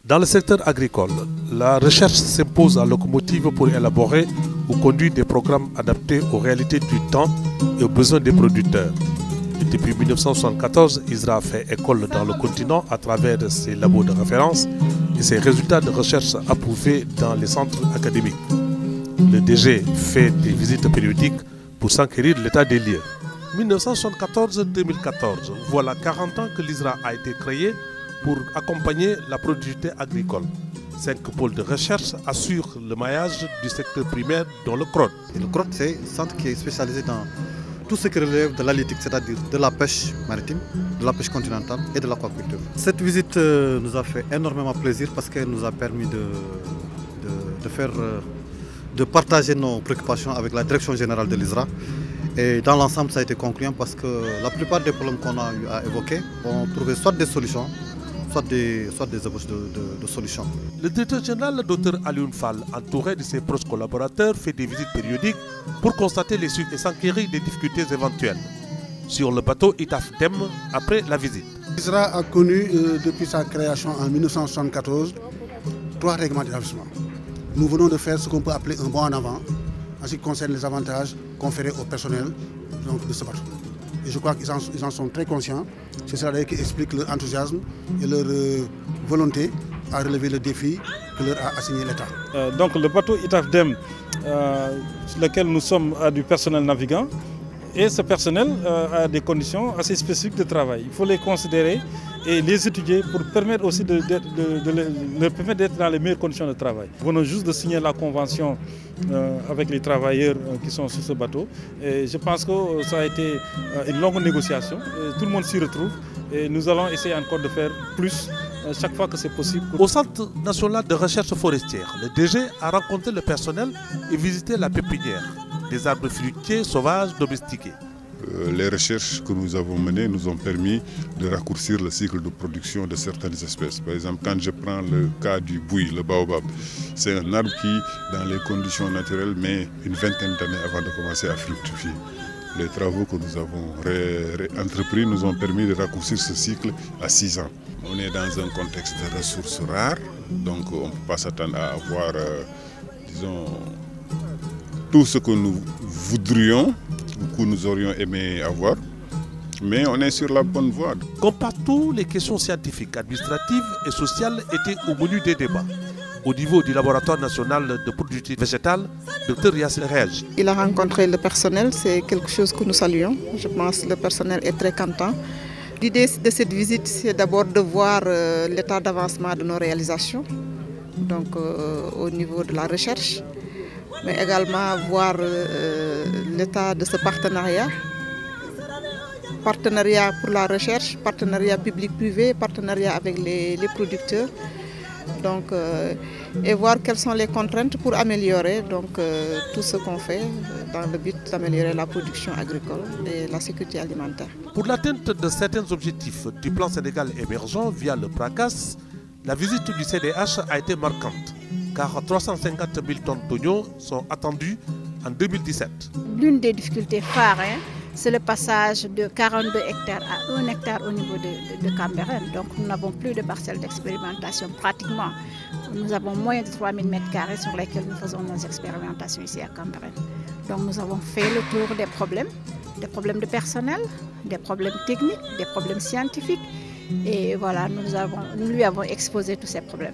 Dans le secteur agricole, la recherche s'impose en locomotive pour élaborer ou conduire des programmes adaptés aux réalités du temps et aux besoins des producteurs. Et depuis 1974, ISRA fait école dans le continent à travers ses labos de référence et ses résultats de recherche approuvés dans les centres académiques. Le DG fait des visites périodiques pour s'enquérir de l'état des lieux. 1974-2014, voilà 40 ans que l'ISRA a été créé pour accompagner la productivité agricole. 5 pôles de recherche assurent le maillage du secteur primaire dont le CROD. Le CROD, c'est un centre qui est spécialisé dans tout ce qui relève de l'halieutique, c'est-à-dire de la pêche maritime, de la pêche continentale et de l'aquaculture. Cette visite nous a fait énormément plaisir parce qu'elle nous a permis de partager nos préoccupations avec la direction générale de l'ISRA. Et dans l'ensemble, ça a été concluant parce que la plupart des problèmes qu'on a eu à évoquer ont trouvé soit des solutions, soit des ébauches de solutions. Le directeur général, Dr Alioune Fall, entouré de ses proches collaborateurs, fait des visites périodiques pour constater les suites et s'enquérir des difficultés éventuelles. Sur le bateau Itaf Dem, après la visite. L'ISRA a connu, depuis sa création en 1974, 3 règlements d'établissement. Nous venons de faire ce qu'on peut appeler un bond en avant, en ce qui concerne les avantages conférés au personnel de ce bateau. Et je crois qu'ils en sont très conscients. C'est cela qui explique leur enthousiasme et leur volonté à relever le défi que leur a assigné l'État. Donc le bateau Itaf Dem, sur lequel nous sommes, a du personnel navigant. Et ce personnel a des conditions assez spécifiques de travail. Il faut les considérer et les étudier pour permettre aussi de leur permettre d'être dans les meilleures conditions de travail. Nous venons juste de signer la convention avec les travailleurs qui sont sur ce bateau. Et je pense que ça a été une longue négociation. Tout le monde s'y retrouve et nous allons essayer encore de faire plus chaque fois que c'est possible. Au Centre national de recherche forestière, le DG a rencontré le personnel et visité la pépinière des arbres fruitiers sauvages domestiqués. Les recherches que nous avons menées nous ont permis de raccourcir le cycle de production de certaines espèces. Par exemple, quand je prends le cas du bouy, le baobab, c'est un arbre qui, dans les conditions naturelles, met une vingtaine d'années avant de commencer à fructifier. Les travaux que nous avons entrepris nous ont permis de raccourcir ce cycle à 6 ans. On est dans un contexte de ressources rares, donc on ne peut pas s'attendre à avoir, disons, tout ce que nous voudrions, ou que nous aurions aimé avoir, mais on est sur la bonne voie. Comme partout, les questions scientifiques, administratives et sociales étaient au menu des débats. Au niveau du laboratoire national de productivité végétale, Dr Yassine réagit. Il a rencontré le personnel, c'est quelque chose que nous saluons. Je pense que le personnel est très content. L'idée de cette visite, c'est d'abord de voir l'état d'avancement de nos réalisations, donc au niveau de la recherche, mais également voir l'état de ce partenariat. Partenariat pour la recherche, partenariat public-privé, partenariat avec les producteurs. Donc, et voir quelles sont les contraintes pour améliorer tout ce qu'on fait dans le but d'améliorer la production agricole et la sécurité alimentaire. Pour l'atteinte de certains objectifs du plan Sénégal émergent via le PRACAS, la visite du CDH a été marquante, car 350 000 tonnes d'oignons sont attendues en 2017. L'une des difficultés phares, c'est le passage de 42 hectares à 1 hectare au niveau de Cambérène. Donc nous n'avons plus de parcelles d'expérimentation pratiquement. Nous avons moins de 3000 m² sur lesquels nous faisons nos expérimentations ici à Cambérène. Donc nous avons fait le tour des problèmes de personnel, des problèmes techniques, des problèmes scientifiques. Et voilà, nous lui avons exposé tous ces problèmes.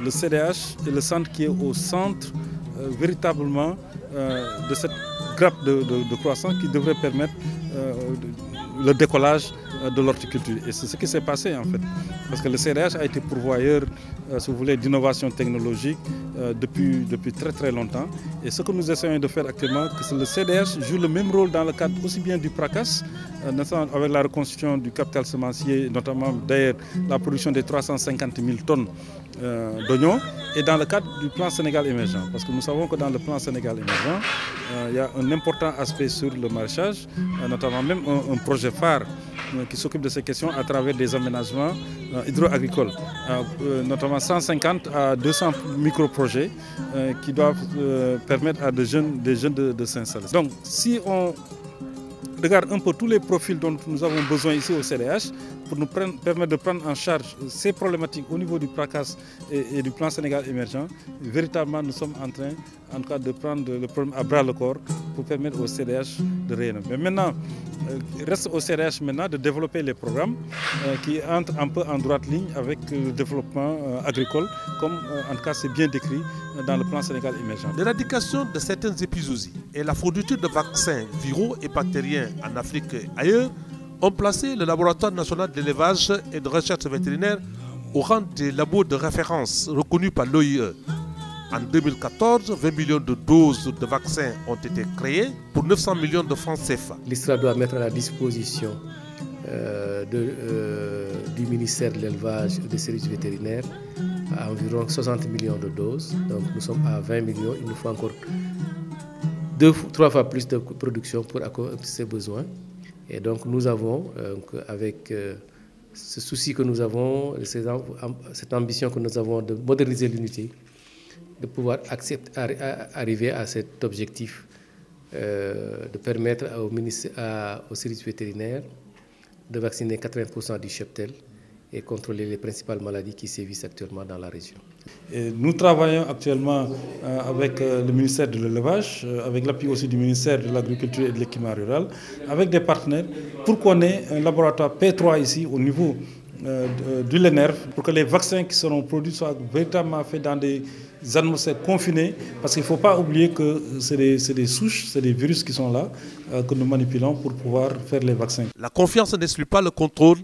Le CDH est le centre qui est au centre véritablement de cette grappe de croissance qui devrait permettre le décollage de l'horticulture. Et c'est ce qui s'est passé en fait. Parce que le CDH a été pourvoyeur, si vous voulez, d'innovation technologique depuis très très longtemps. Et ce que nous essayons de faire actuellement, c'est que le CDH joue le même rôle dans le cadre aussi bien du PRACAS, avec la reconstitution du capital semencier, notamment d'ailleurs la production des 350 000 tonnes d'oignons, et dans le cadre du plan Sénégal émergent. Parce que nous savons que dans le plan Sénégal émergent, il y a un important aspect sur le maraîchage, notamment même un projet phare qui s'occupe de ces questions à travers des aménagements hydro-agricoles, notamment 150 à 200 micro-projets qui doivent permettre à des jeunes de s'installer. Donc si on regarde un peu tous les profils dont nous avons besoin ici au CDH, pour nous permettre de prendre en charge ces problématiques au niveau du PRACAS et du plan Sénégal émergent, véritablement nous sommes en train, en tout cas, de prendre le problème à bras le corps pour permettre au CDH de rayonner. Mais maintenant, il reste au CDH maintenant de développer les programmes qui entrent un peu en droite ligne avec le développement agricole, comme en tout cas c'est bien décrit dans le plan Sénégal émergent. L'éradication de certaines épizooties et la fourniture de vaccins viraux et bactériens en Afrique et ailleurs ont placé le laboratoire national d'élevage et de recherche vétérinaire au rang des labos de référence reconnus par l'OIE. En 2014, 20 millions de doses de vaccins ont été créées pour 900 millions de francs CFA. L'ISRA doit mettre à la disposition du ministère de l'élevage et des services vétérinaires à environ 60 millions de doses. Donc nous sommes à 20 millions, il nous faut encore 3 fois plus de production pour accomplir ces besoins. Et donc nous avons, avec ce souci que nous avons, cette ambition que nous avons de moderniser l'unité, de pouvoir arriver à cet objectif de permettre aux services vétérinaires de vacciner 80% du cheptel et contrôler les principales maladies qui sévissent actuellement dans la région. Et nous travaillons actuellement avec le ministère de l'élevage, avec l'appui aussi du ministère de l'agriculture et de l'équipement rural, avec des partenaires pour qu'on ait un laboratoire P3 ici au niveau du LENERV, pour que les vaccins qui seront produits soient véritablement faits dans des atmosphères confinées, parce qu'il ne faut pas oublier que c'est des souches, c'est des virus qui sont là, que nous manipulons pour pouvoir faire les vaccins. La confiance n'exclut pas le contrôle,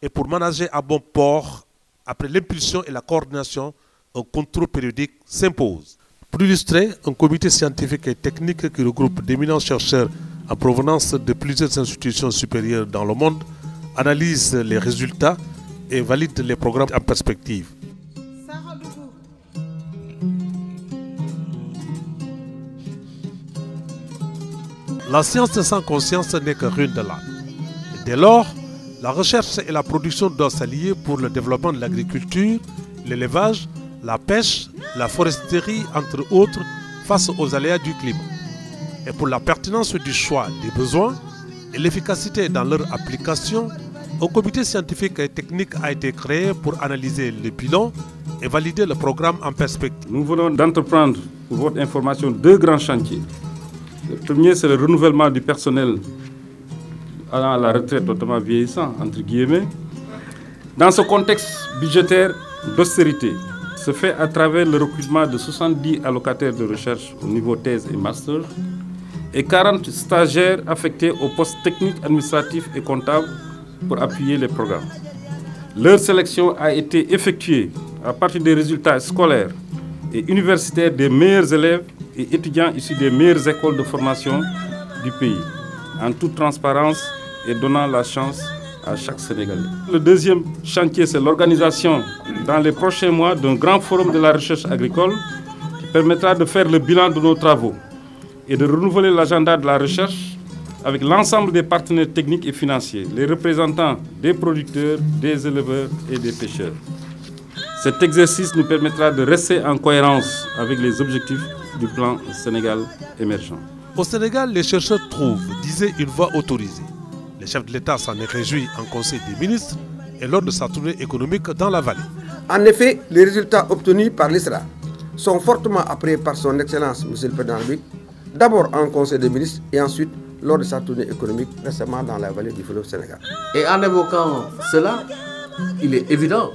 et pour manager à bon port, après l'impulsion et la coordination, un contrôle périodique s'impose. Pour illustrer, un comité scientifique et technique qui regroupe d'éminents chercheurs en provenance de plusieurs institutions supérieures dans le monde analyse les résultats et valide les programmes en perspective. La science sans conscience n'est que ruine de l'âme. Dès lors, la recherche et la production doivent s'allier pour le développement de l'agriculture, l'élevage, la pêche, la foresterie, entre autres, face aux aléas du climat. Et pour la pertinence du choix des besoins et l'efficacité dans leur application, un comité scientifique et technique a été créé pour analyser le bilan et valider le programme en perspective. Nous venons d'entreprendre, pour votre information, 2 grands chantiers. Le premier, c'est le renouvellement du personnel à la retraite, notamment vieillissant, entre guillemets. Dans ce contexte budgétaire d'austérité, se fait à travers le recrutement de 70 allocataires de recherche au niveau thèse et master et 40 stagiaires affectés aux postes techniques, administratifs et comptables pour appuyer les programmes. Leur sélection a été effectuée à partir des résultats scolaires et universitaires des meilleurs élèves et étudiants issus des meilleures écoles de formation du pays, en toute transparence et donnant la chance à chaque Sénégalais. Le deuxième chantier, c'est l'organisation dans les prochains mois d'un grand forum de la recherche agricole qui permettra de faire le bilan de nos travaux et de renouveler l'agenda de la recherche avec l'ensemble des partenaires techniques et financiers, les représentants des producteurs, des éleveurs et des pêcheurs. Cet exercice nous permettra de rester en cohérence avec les objectifs du plan Sénégal émergent. Au Sénégal, les chercheurs trouvent, disait, une voie autorisée. Le chef de l'État s'en est réjoui en Conseil des ministres et lors de sa tournée économique dans la vallée. En effet, les résultats obtenus par l'ISRA sont fortement appréciés par son Excellence, M. le Président de la République, d'abord en Conseil des ministres et ensuite lors de sa tournée économique récemment dans la vallée du fleuve Sénégal. Et en évoquant cela, il est évident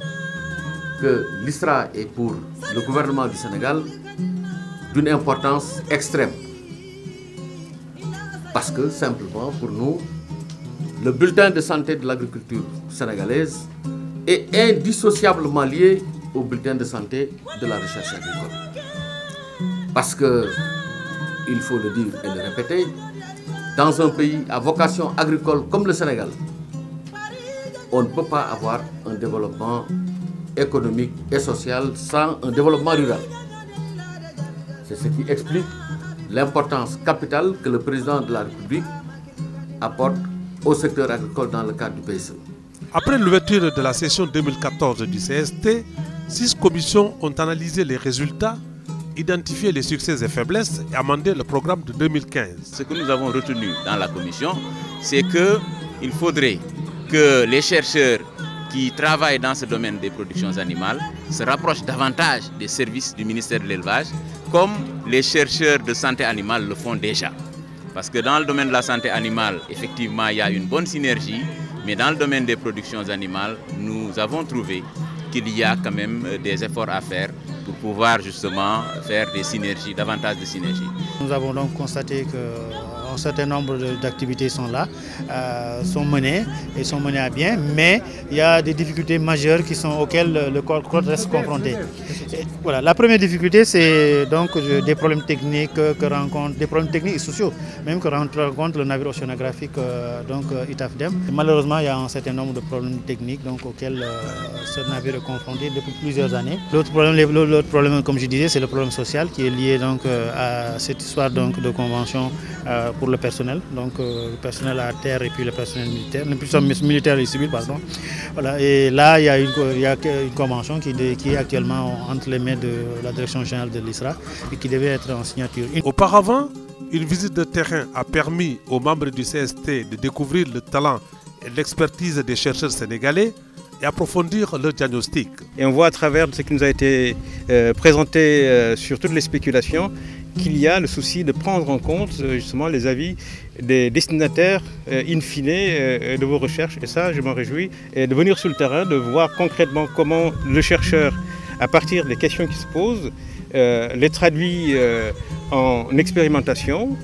que l'ISRA est pour le gouvernement du Sénégal d'une importance extrême. Parce que simplement pour nous, le bulletin de santé de l'agriculture sénégalaise est indissociablement lié au bulletin de santé de la recherche agricole. Parce que, il faut le dire et le répéter, dans un pays à vocation agricole comme le Sénégal, on ne peut pas avoir un développement économique et social sans un développement rural. C'est ce qui explique l'importance capitale que le président de la République apporte au secteur agricole dans le cadre du PSE. Après l'ouverture de la session 2014 du CST, 6 commissions ont analysé les résultats, identifié les succès et faiblesses et amendé le programme de 2015. Ce que nous avons retenu dans la commission, c'est qu'il faudrait que les chercheurs qui travaillent dans ce domaine des productions animales se rapprochent davantage des services du ministère de l'Élevage, comme les chercheurs de santé animale le font déjà. Parce que dans le domaine de la santé animale, effectivement, il y a une bonne synergie, mais dans le domaine des productions animales, nous avons trouvé qu'il y a quand même des efforts à faire pour pouvoir justement faire des synergies, davantage de synergies. Nous avons donc constaté qu'un certain nombre d'activités sont là, sont menées et sont menées à bien, mais il y a des difficultés majeures auxquelles le corps reste confronté. Et voilà, la première difficulté, c'est donc des problèmes techniques des problèmes techniques et sociaux, même que rencontre le navire océanographique ITAFDEM. Malheureusement, il y a un certain nombre de problèmes techniques auxquels ce navire est confronté depuis plusieurs années. L'autre problème, comme je disais, c'est le problème social qui est lié donc à cette histoire de convention pour le personnel, le personnel à terre et puis le personnel militaire, militaire et civil, pardon. Voilà, et là, il y a une convention qui est actuellement entre les mains de la direction générale de l'ISRA et qui devait être en signature. Auparavant, une visite de terrain a permis aux membres du CST de découvrir le talent et l'expertise des chercheurs sénégalais et approfondir leur diagnostic. Et on voit à travers ce qui nous a été présenté sur toutes les spéculations qu'il y a le souci de prendre en compte justement les avis des destinataires in fine de vos recherches. Et ça, je m'en réjouis. Et de venir sur le terrain, de voir concrètement comment le chercheur, à partir des questions qui se posent, les traduit en expérimentation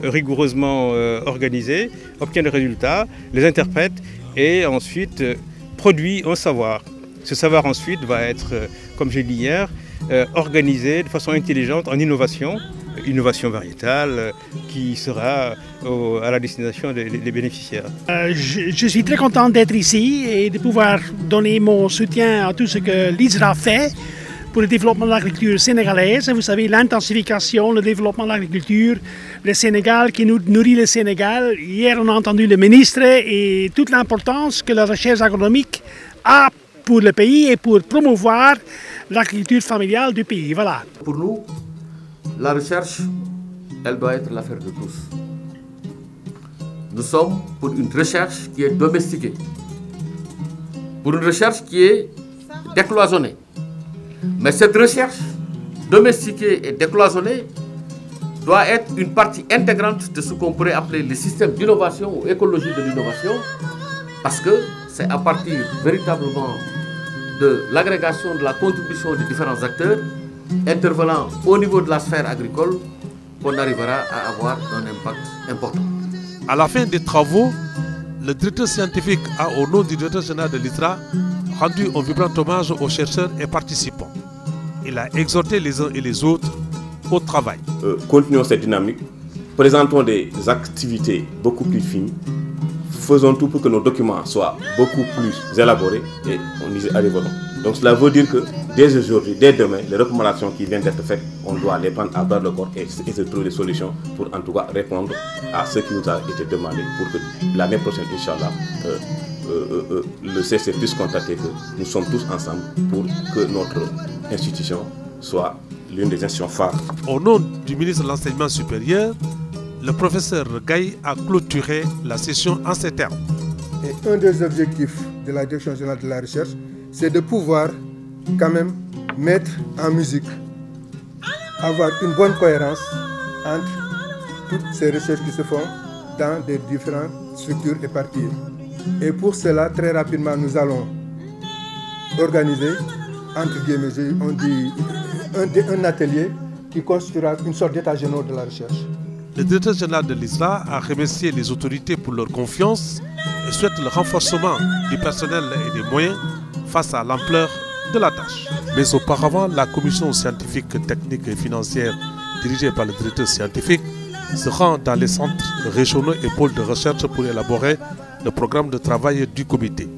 rigoureusement organisée, obtient le résultat, les interprète et ensuite produit un savoir. Ce savoir ensuite va être, comme j'ai dit hier, organisé de façon intelligente en innovation variétale qui sera à la destination des bénéficiaires. Je suis très content d'être ici et de pouvoir donner mon soutien à tout ce que l'ISRA fait pour le développement de l'agriculture sénégalaise. Vous savez, l'intensification, le développement de l'agriculture, le Sénégal qui nourrit le Sénégal. Hier, on a entendu le ministre et toute l'importance que la recherche agronomique a pour le pays et pour promouvoir l'agriculture familiale du pays. Voilà. Pour nous, la recherche, elle doit être l'affaire de tous. Nous sommes pour une recherche qui est domestiquée, pour une recherche qui est décloisonnée. Mais cette recherche domestiquée et décloisonnée doit être une partie intégrante de ce qu'on pourrait appeler le système d'innovation ou écologie de l'innovation, parce que c'est à partir véritablement de l'agrégation de la contribution des différents acteurs intervenant au niveau de la sphère agricole qu'on arrivera à avoir un impact important. À la fin des travaux, le directeur scientifique a, au nom du directeur général de l'ISRA, rendu un vibrant hommage aux chercheurs et participants. Il a exhorté les uns et les autres au travail. Continuons cette dynamique, présentons des activités beaucoup plus fines, faisons tout pour que nos documents soient beaucoup plus élaborés et on y arrivera. Donc cela veut dire que dès aujourd'hui, dès demain, les recommandations qui viennent d'être faites, on doit les prendre à bras le corps et essayer de trouver des solutions pour en tout cas répondre à ce qui nous a été demandé pour que l'année prochaine, Inch'Allah, le CST puisse constater que nous sommes tous ensemble pour que notre institution soit l'une des institutions phares. Au nom du ministre de l'Enseignement supérieur, le professeur Gaye a clôturé la session en ces termes. Et un des objectifs de la Direction générale de la recherche, c'est de pouvoir quand même mettre en musique, avoir une bonne cohérence entre toutes ces recherches qui se font dans des différentes structures éparpillées. Et pour cela, très rapidement, nous allons organiser, entre guillemets, on dit un atelier qui constituera une sorte d'état général de la recherche. Le directeur général de l'ISRA a remercié les autorités pour leur confiance et souhaite le renforcement du personnel et des moyens face à l'ampleur de la tâche. Mais auparavant, la commission scientifique, technique et financière dirigée par le directeur scientifique se rend dans les centres régionaux et pôles de recherche pour élaborer le programme de travail du comité.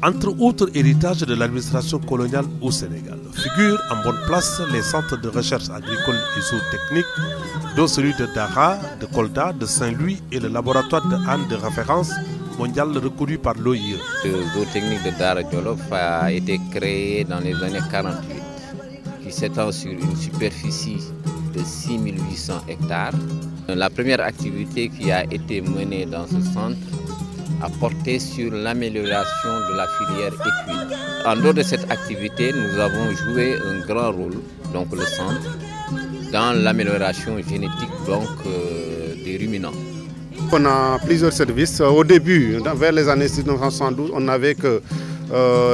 Entre autres héritages de l'administration coloniale au Sénégal, figurent en bonne place les centres de recherche agricole et zootechnique, dont celui de Dara, de Kolda, de Saint-Louis et le laboratoire de Anne de référence mondiale reconnu par l'OIE. Le zootechnique de Dara Djolof a été créé dans les années 48, qui s'étend sur une superficie de 6800 hectares La première activité qui a été menée dans ce centre a porté sur l'amélioration de la filière équine. En dehors de cette activité, nous avons joué un grand rôle, donc le centre, dans l'amélioration génétique des ruminants. On a plusieurs services. Au début, vers les années 1972, on n'avait que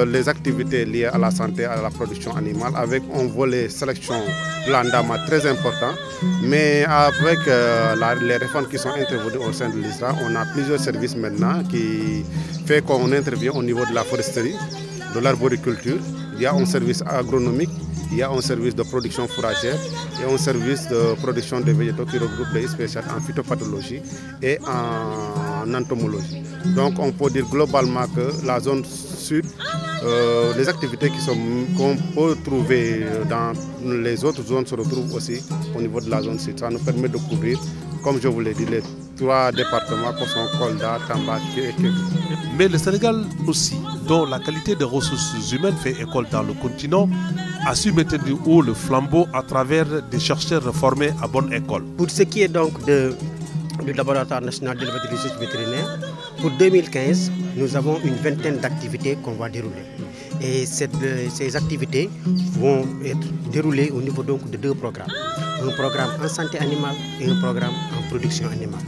les activités liées à la santé, à la production animale, avec un volet sélection landama très important. Mais avec les réformes qui sont intervenues au sein de l'ISRA, on a plusieurs services maintenant qui fait qu'on intervient au niveau de la foresterie, de l'arboriculture. Il y a un service agronomique, il y a un service de production fourragère et un service de production de végétaux qui regroupe des spécialistes en phytopathologie et en entomologie. Donc on peut dire globalement que la zone sud, les activités qu'on peut trouver dans les autres zones se retrouvent aussi au niveau de la zone sud. Ça nous permet de couvrir, comme je vous l'ai dit, les 3 départements qui sont Kolda, Tamba et Kédougou. Mais le Sénégal aussi, dont la qualité des ressources humaines fait école dans le continent, a su mettre du haut le flambeau à travers des chercheurs formés à bonne école. Pour ce qui est donc du laboratoire national d'élevage et de recherche vétérinaire, pour 2015, nous avons une vingtaine d'activités qu'on va dérouler. Et ces activités vont être déroulées au niveau donc de 2 programmes. Un programme en santé animale et un programme en production animale.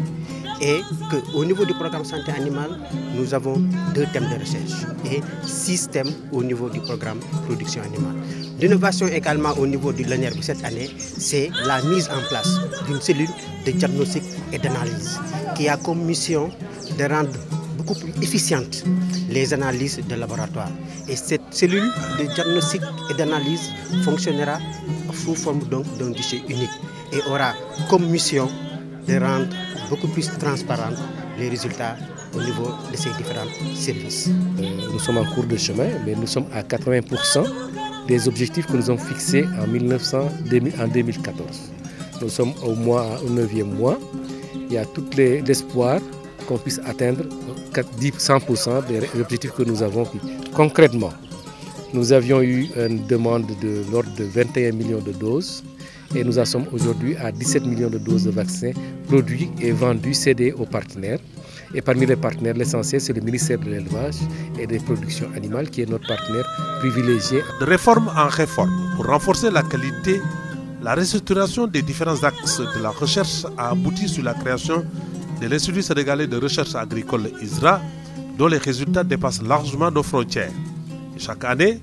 Et qu'au niveau du programme santé animale, nous avons 2 thèmes de recherche et 6 thèmes au niveau du programme production animale. L'innovation également au niveau du LENERB cette année, c'est la mise en place d'une cellule de diagnostic et d'analyse qui a comme mission de rendre beaucoup plus efficientes les analyses de laboratoire. Et cette cellule de diagnostic et d'analyse fonctionnera sous forme d'un guichet unique et aura comme mission de rendre beaucoup plus transparents les résultats au niveau de ces différents services. Nous sommes en cours de chemin, mais nous sommes à 80% des objectifs que nous avons fixés en 2014. Nous sommes au 9e mois. Il y a tout l'espoir qu'on puisse atteindre 100% des objectifs que nous avons pris. Concrètement, nous avions eu une demande de l'ordre de 21 millions de doses et nous en sommes aujourd'hui à 17 millions de doses de vaccins produits et vendus, cédés aux partenaires. Et parmi les partenaires, l'essentiel, c'est le ministère de l'Élevage et des Productions Animales qui est notre partenaire privilégié. De réforme en réforme, pour renforcer la qualité, la restructuration des différents axes de la recherche a abouti sur la création de l'Institut sénégalais de recherche agricole ISRA, dont les résultats dépassent largement nos frontières. Et chaque année,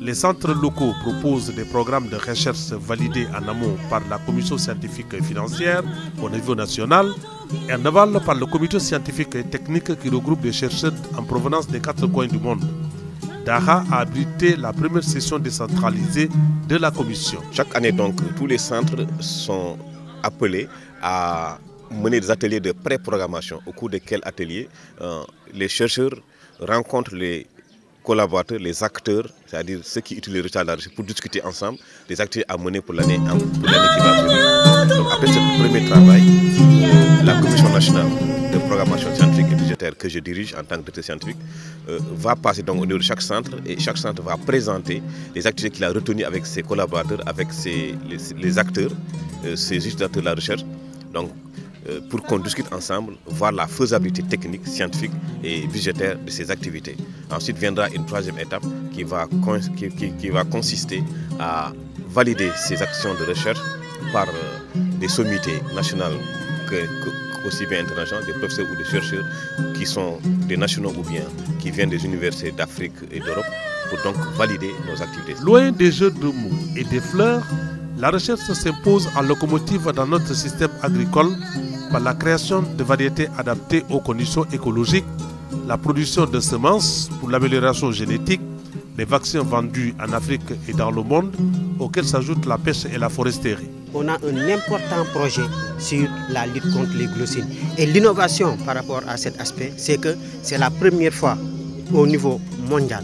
les centres locaux proposent des programmes de recherche validés en amont par la commission scientifique et financière au niveau national et en aval par le comité scientifique et technique qui regroupe des chercheurs en provenance des 4 coins du monde. Daha a abrité la première session décentralisée de la commission. Chaque année, donc, tous les centres sont appelés à mener des ateliers de pré-programmation, au cours desquels ateliers les chercheurs rencontrent les collaborateurs, les acteurs, c'est-à-dire ceux qui utilisent les résultats de la recherche pour discuter ensemble des activités à mener pour l'année qui va venir. Donc, après ce premier travail, la Commission nationale de programmation scientifique et budgétaire que je dirige en tant que directeur scientifique va passer donc au niveau de chaque centre et chaque centre va présenter les activités qu'il a retenues avec ses collaborateurs, avec les acteurs, ses utilisateurs de la recherche. Donc, pour qu'on discute ensemble, voir la faisabilité technique, scientifique et budgétaire de ces activités. Ensuite viendra une 3e étape qui va consister à valider ces actions de recherche par des sommités nationales aussi bien internationales, des professeurs ou des chercheurs qui sont des nationaux ou bien qui viennent des universités d'Afrique et d'Europe pour donc valider nos activités. Loin des jeux de mots et des fleurs, la recherche s'impose en locomotive dans notre système agricole par la création de variétés adaptées aux conditions écologiques, la production de semences pour l'amélioration génétique, les vaccins vendus en Afrique et dans le monde, auxquels s'ajoutent la pêche et la foresterie. On a un important projet sur la lutte contre les glycines. Et l'innovation par rapport à cet aspect, c'est que c'est la première fois au niveau mondial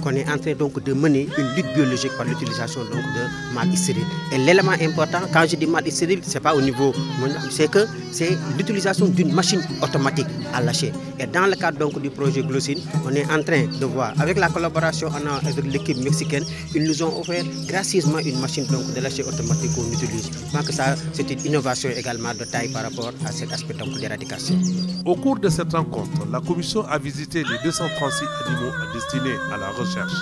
qu'on est en train donc de mener une lutte biologique par l'utilisation donc de mâles stériles. Et l'élément important, quand je dis mâles stériles, ce n'est pas au niveau mondial, c'est que c'est l'utilisation d'une machine automatique à lâcher. Et dans le cadre donc du projet Glossine, on est en train de voir, avec la collaboration avec l'équipe mexicaine, ils nous ont offert gracieusement une machine donc, de lâcher automatique qu'on utilise. Je pense que ça, c'est une innovation également de taille par rapport à cet aspect d'éradication. Au cours de cette rencontre, la commission a visité les 236 animaux destinés à la recherche.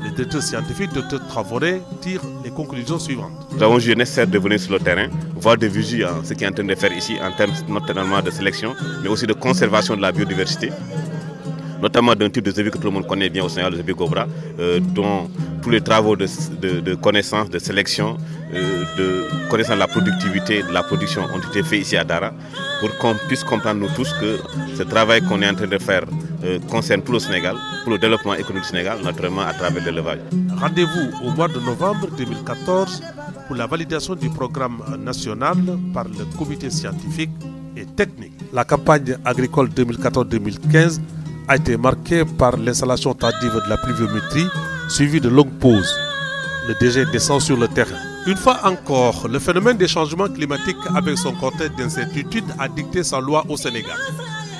Le directeur scientifique Dr Traoré tire les conclusions suivantes. Nous avons jugé nécessaire de venir sur le terrain, voir de visu ce qu'il est en train de faire ici en termes notamment de sélection, mais aussi de conservation de la biodiversité, notamment d'un type de zébré que tout le monde connaît bien au Sénégal, le zébré cobra, dont tous les travaux de connaissance, de sélection, de connaissance de la productivité, de la production ont été faits ici à Dara, pour qu'on puisse comprendre nous tous que ce travail qu'on est en train de faire concerne tout le Sénégal, pour le développement économique du Sénégal, naturellement à travers l'élevage. Rendez-vous au mois de novembre 2014 pour la validation du programme national par le comité scientifique et technique. La campagne agricole 2014-2015 a été marquée par l'installation tardive de la pluviométrie suivie de longues pauses. Le DG descend sur le terrain. Une fois encore, le phénomène des changements climatiques avec son cortège d'incertitudes a dicté sa loi au Sénégal.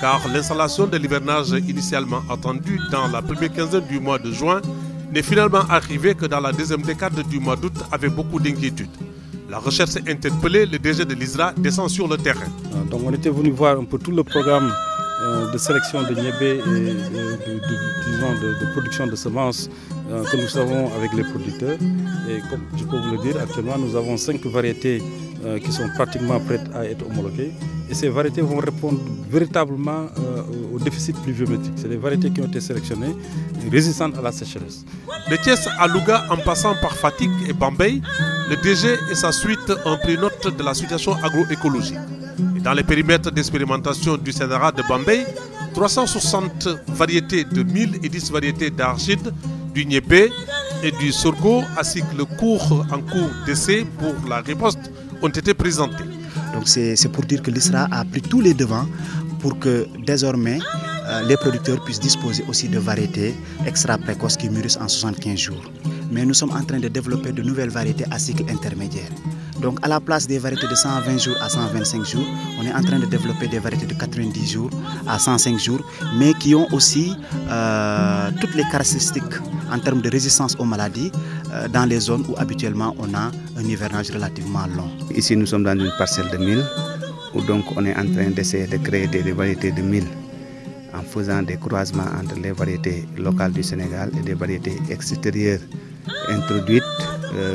Car l'installation de l'hivernage initialement attendue dans la première quinzaine du mois de juin n'est finalement arrivée que dans la deuxième décade du mois d'août avec beaucoup d'inquiétudes. La recherche s'est interpellée, le DG de l'ISRA descend sur le terrain. Donc on était venu voir un peu tout le programme de sélection de niébé et de production de semences que nous avons avec les producteurs. Et comme je peux vous le dire, actuellement nous avons 5 variétés qui sont pratiquement prêtes à être homologuées. Et ces variétés vont répondre véritablement au déficit pluviométrique. C'est des variétés qui ont été sélectionnées, résistantes à la sécheresse. De Thiès à Louga, en passant par Fatick et Bambey, le DG et sa suite ont pris note de la situation agroécologique. Et dans les périmètres d'expérimentation du CNRA de Bambey, 360 variétés de mil et 10 variétés d'argide, du niébé et du sorgho, ainsi que le cours en cours d'essai pour la riposte ont été présentés. Donc c'est pour dire que l'ISRA a pris tous les devants pour que désormais les producteurs puissent disposer aussi de variétés extra précoces qui mûrissent en 75 jours. Mais nous sommes en train de développer de nouvelles variétés à cycle intermédiaire. Donc à la place des variétés de 120 jours à 125 jours, on est en train de développer des variétés de 90 jours à 105 jours, mais qui ont aussi toutes les caractéristiques en termes de résistance aux maladies dans les zones où habituellement on a un hivernage relativement long. Ici nous sommes dans une parcelle de mil, où donc on est en train d'essayer de créer des variétés de mil en faisant des croisements entre les variétés locales du Sénégal et des variétés extérieures introduites,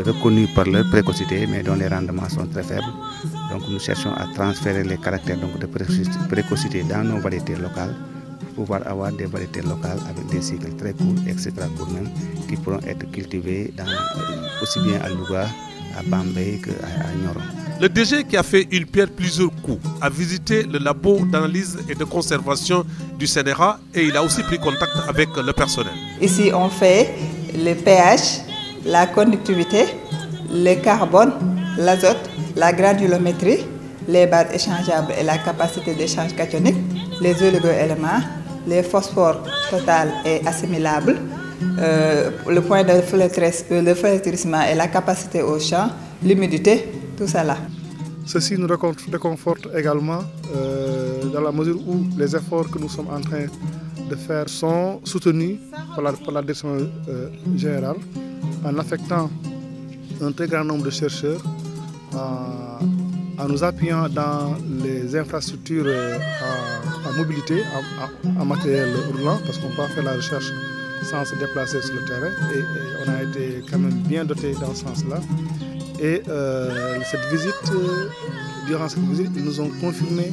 reconnues par leur précocité, mais dont les rendements sont très faibles. Donc nous cherchons à transférer les caractères donc, de précocité dans nos variétés locales pour pouvoir avoir des variétés locales avec des cycles très courts, etc. même, qui pourront être cultivés aussi bien à Louga, à Bambey qu'à Nioro. Le DG qui a fait une pierre plusieurs coups a visité le labo d'analyse et de conservation du CNRA et il a aussi pris contact avec le personnel. Ici on fait le pH, la conductivité, le carbone, l'azote, la granulométrie, les bases échangeables et la capacité d'échange cationique, les oligo-éléments, les phosphores total et assimilables, le point de flétrissement et la capacité au champ, l'humidité, tout ça là. Ceci nous réconforte également dans la mesure où les efforts que nous sommes en train de faire sont soutenus par la direction générale en affectant un très grand nombre de chercheurs, en nous appuyant dans les infrastructures en mobilité, en matériel roulant, parce qu'on peut faire la recherche sans se déplacer sur le terrain. Et on a été quand même bien doté dans ce sens-là. Et durant cette visite, ils nous ont confirmé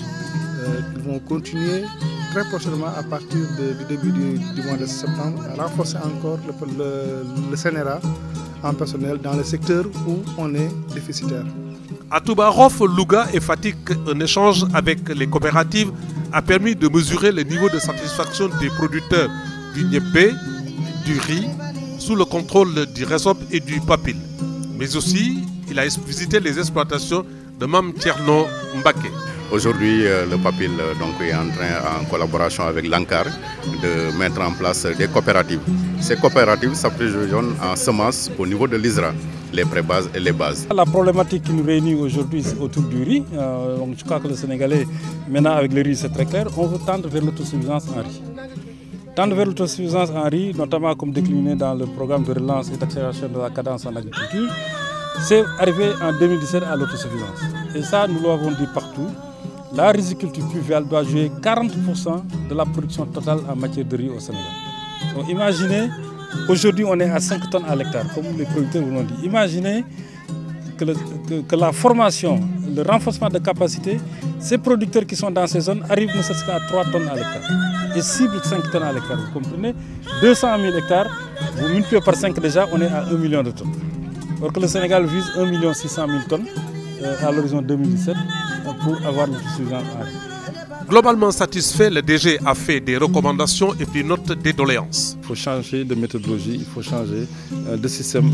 qu'ils vont continuer très prochainement à partir du début du mois de septembre à renforcer encore le CNRA en personnel dans les secteurs où on est déficitaire. À Toubarof, Louga et Fatick, un échange avec les coopératives a permis de mesurer le niveau de satisfaction des producteurs du niébé, du riz, sous le contrôle du RESOP et du PAPIL. Mais aussi, il a visité les exploitations de Mam Tierno Mbake. Aujourd'hui, le PAPIL est en train, en collaboration avec l'ANCAR, de mettre en place des coopératives. Ces coopératives s'approvisionnent en semences au niveau de l'ISRA, les pré-bases et les bases. La problématique qui nous réunit aujourd'hui autour du riz, donc je crois que le Sénégalais, maintenant avec le riz c'est très clair, on veut tendre vers l'autosuffisance en riz. Tendre vers l'autosuffisance en riz, notamment comme décliné dans le programme de relance et d'accélération de la cadence en agriculture, c'est arrivé en 2017 à l'autosuffisance. Et ça, nous l'avons dit partout, la riziculture pluviale doit jouer 40% de la production totale en matière de riz au Sénégal. Donc imaginez, aujourd'hui on est à 5 tonnes à l'hectare, comme les producteurs vous l'ont dit. Imaginez que la formation, le renforcement de capacité, ces producteurs qui sont dans ces zones arrivent ne serait-ce qu'à 3 tonnes à l'hectare. Et cible 5 tonnes à l'hectare, vous comprenez? 200 000 hectares, vous multipliez par 5 déjà, on est à 1 million de tonnes. Alors que le Sénégal vise 1 600 000 tonnes à l'horizon 2017 pour avoir l'autosuffisance en riz. Globalement satisfait, le DG a fait des recommandations et puis note des doléances. Il faut changer de méthodologie, il faut changer de système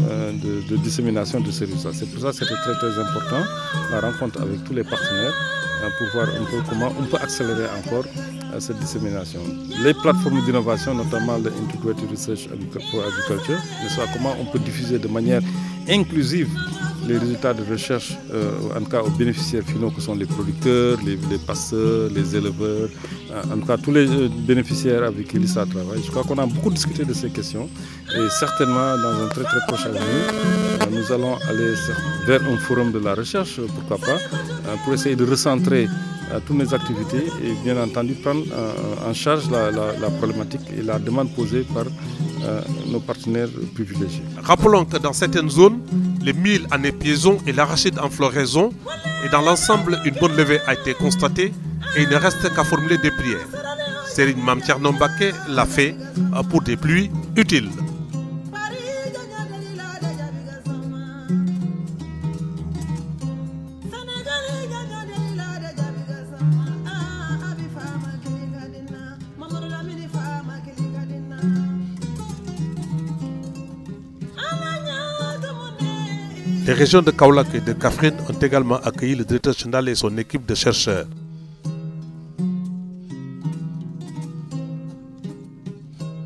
de dissémination de ces résultats. C'est pour ça que c'était très important, la rencontre avec tous les partenaires, pour voir un peu comment on peut accélérer encore cette dissémination. Les plateformes d'innovation, notamment le Integrated Research for Agriculture, comment on peut diffuser de manière inclusive les résultats de recherche, en tout cas aux bénéficiaires finaux que sont les producteurs, les passeurs, les éleveurs, en tout cas tous les bénéficiaires avec qui l'ISRA travaille. Je crois qu'on a beaucoup discuté de ces questions et certainement dans un très prochain avenir, nous allons aller vers un forum de la recherche, pourquoi pas, pour essayer de recentrer toutes nos activités et bien entendu prendre en charge la problématique et la demande posée par nos partenaires privilégiés. Rappelons que dans certaines zones, les mil en épiaison et l'arachide en floraison, et dans l'ensemble, une bonne levée a été constatée et il ne reste qu'à formuler des prières. Serigne Mame Thierno Mbacké l'a fait pour des pluies utiles. Les régions de Kaolack et de Kaffrine ont également accueilli le directeur général et son équipe de chercheurs.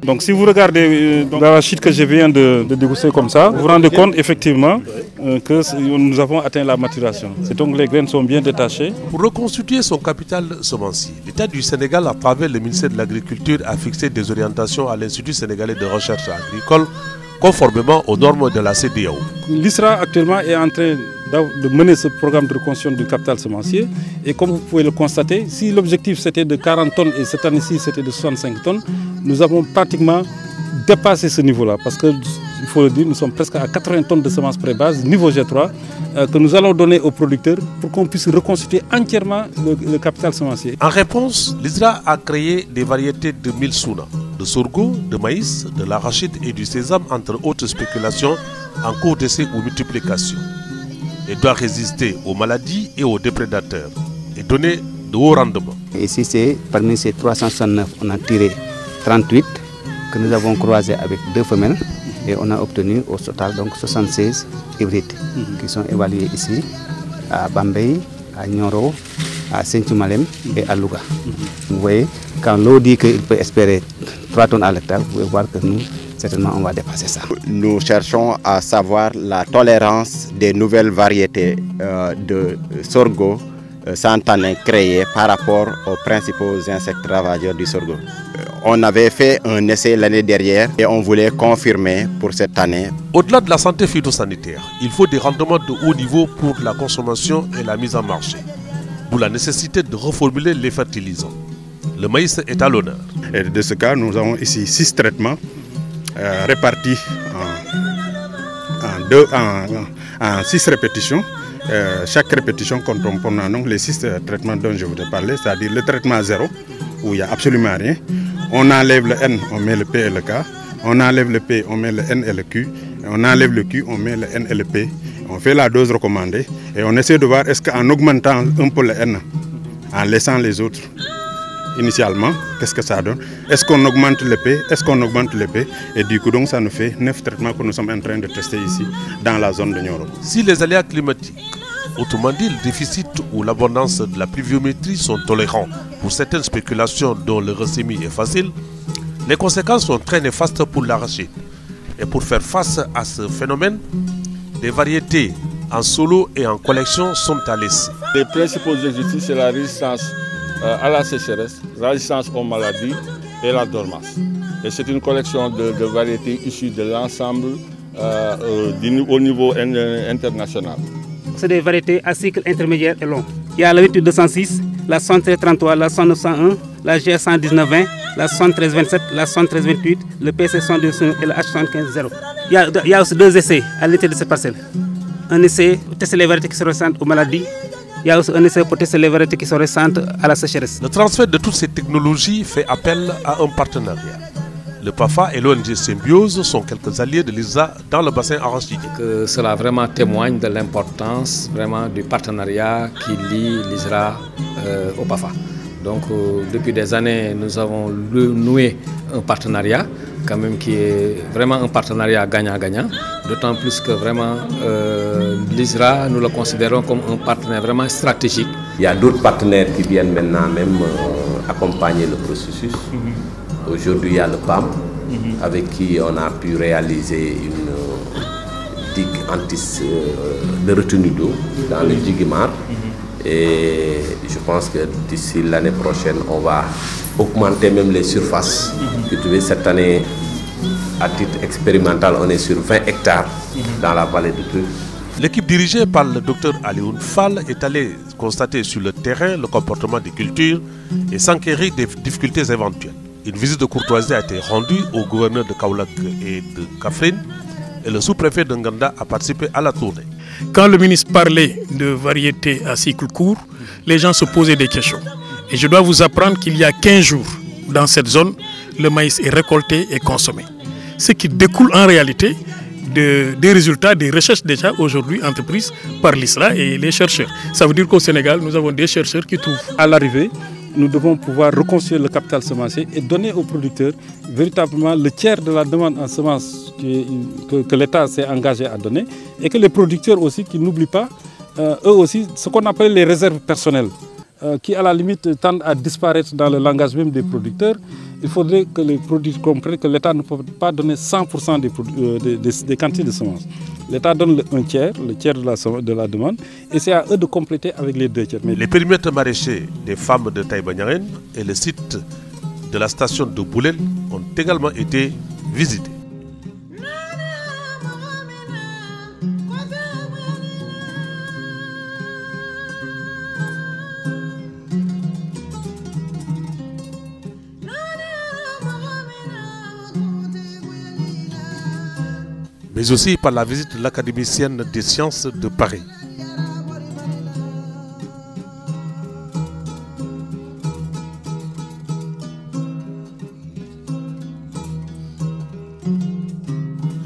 Donc si vous regardez l'arachide que je viens de dégousser comme ça, vous vous rendez compte effectivement que nous avons atteint la maturation. Donc les graines sont bien détachées. Pour reconstituer son capital semencier, l'État du Sénégal, à travers le ministère de l'Agriculture, a fixé des orientations à l'Institut sénégalais de recherche agricole conformément aux normes de la CEDEAO. L'ISRA actuellement est en train de mener ce programme de reconstruction du capital semencier et comme vous pouvez le constater, si l'objectif c'était de 40 tonnes et cette année-ci c'était de 65 tonnes, nous avons pratiquement dépassé ce niveau-là parce que, il faut le dire, nous sommes presque à 80 tonnes de semences pré-base, niveau G3, que nous allons donner aux producteurs pour qu'on puisse reconstituer entièrement le capital semencier. En réponse, l'ISRA a créé des variétés de mil souna, de sorgho, de maïs, de l'arachide et du sésame, entre autres spéculations en cours d'essai ou multiplication. Et doit résister aux maladies et aux déprédateurs et donner de hauts rendements. Ici, c'est parmi ces 369, on a tiré 38 que nous avons croisés avec 2 femelles et on a obtenu au total donc 76 hybrides qui sont évalués ici à Bambey, à Nioro, à Sinthiou-Malem et à Louga. Vous voyez, quand l'eau dit qu'il peut espérer 3 tonnes à l'hectare, vous pouvez voir que nous, certainement, on va dépasser ça. Nous cherchons à savoir la tolérance des nouvelles variétés de sorgho sans tanin créées par rapport aux principaux insectes ravageurs du sorgho. On avait fait un essai l'année dernière et on voulait confirmer pour cette année. Au-delà de la santé phytosanitaire, il faut des rendements de haut niveau pour la consommation et la mise en marché. D'où la nécessité de reformuler les fertilisants. Le maïs est à l'honneur. Et de ce cas, nous avons ici 6 traitements répartis en 6 répétitions. Chaque répétition comprend donc les 6 traitements dont je vous ai parlé, c'est-à-dire le traitement 0, où il n'y a absolument rien. On enlève le N, on met le P et le K. On enlève le P, on met le N et le Q. Et on enlève le Q, on met le N et le P. On fait la dose recommandée et on essaie de voir est-ce qu'en augmentant un peu le N, en laissant les autres initialement, qu'est-ce que ça donne? Est-ce qu'on augmente le P? Est-ce qu'on augmente le P? Et du coup, donc, ça nous fait 9 traitements que nous sommes en train de tester ici, dans la zone de Nioro. Si les aléas climatiques Autrement dit, le déficit ou l'abondance de la pluviométrie sont tolérants pour certaines spéculations dont le ressémie est facile. Les conséquences sont très néfastes pour l'arachide. Et pour faire face à ce phénomène, des variétés en solo et en collection sont à l'essai. Les principaux objectifs, c'est la résistance à la sécheresse, la résistance aux maladies et la dormance. Et c'est une collection de variétés issues de l'ensemble au niveau international. C'est des variétés à cycle intermédiaire et long. Il y a la 8206, la 7333, la 10901, la GR11920, la 7327, la 7328, le PC112 et le H7510. Il y a aussi 2 essais à l'intérieur de cette parcelle. Un essai pour tester les variétés qui sont résistantes aux maladies. Il y a aussi un essai pour tester les variétés qui sont résistantes à la sécheresse. Le transfert de toutes ces technologies fait appel à un partenariat. Le PAFA et l'ONG Symbiose sont quelques alliés de l'ISRA dans le bassin arachidier. Cela vraiment témoigne de l'importance vraiment du partenariat qui lie l'ISRA au PAFA. Donc depuis des années, nous avons noué un partenariat quand même qui est vraiment un partenariat gagnant-gagnant. D'autant plus que vraiment l'ISRA, nous le considérons comme un partenaire vraiment stratégique. Il y a d'autres partenaires qui viennent maintenant même accompagner le processus. Aujourd'hui, il y a le PAM, avec qui on a pu réaliser une digue de retenue d'eau dans le Djigimar. Et je pense que d'ici l'année prochaine, on va augmenter même les surfaces. Cette année, à titre expérimental, on est sur 20 hectares dans la vallée de Truc. L'équipe dirigée par le Dr Alioune Fall est allée constater sur le terrain le comportement des cultures et s'enquérir des difficultés éventuelles. Une visite de courtoisie a été rendue au gouverneur de Kaolack et de Kaffrine et le sous-préfet de Nganda a participé à la tournée. Quand le ministre parlait de variétés à cycle court, les gens se posaient des questions. Et je dois vous apprendre qu'il y a 15 jours, dans cette zone, le maïs est récolté et consommé. Ce qui découle en réalité des résultats des recherches déjà aujourd'hui entreprises par l'ISRA et les chercheurs. Ça veut dire qu'au Sénégal, nous avons des chercheurs qui trouvent. À l'arrivée, nous devons pouvoir reconstruire le capital semencier et donner aux producteurs véritablement le tiers de la demande en semences que l'État s'est engagé à donner et que les producteurs aussi, qui n'oublient pas, eux aussi, ce qu'on appelle les réserves personnelles, qui à la limite tendent à disparaître dans le langage même des producteurs. Il faudrait que les producteurs comprennent que l'État ne peut pas donner 100% des quantités de semences. L'État donne un tiers, le tiers de la demande, et c'est à eux de compléter avec les 2 tiers. Les périmètres maraîchers des femmes de Taïba-Niarène et le site de la station de Boulel ont également été visités. Mais aussi par la visite de l'académicienne des sciences de Paris.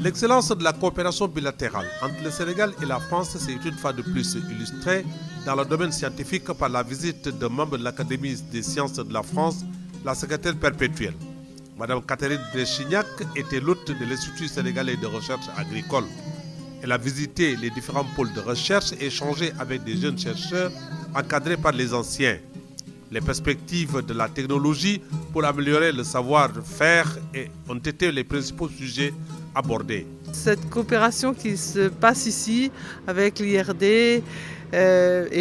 L'excellence de la coopération bilatérale entre le Sénégal et la France s'est une fois de plus illustrée dans le domaine scientifique par la visite de membres de l'Académie des sciences de la France, la secrétaire perpétuelle. Madame Catherine Bréchignac était l'hôte de l'Institut sénégalais de recherche agricole. Elle a visité les différents pôles de recherche et échangé avec des jeunes chercheurs encadrés par les anciens. Les perspectives de la technologie pour améliorer le savoir-faire ont été les principaux sujets abordés. Cette coopération qui se passe ici avec l'IRD et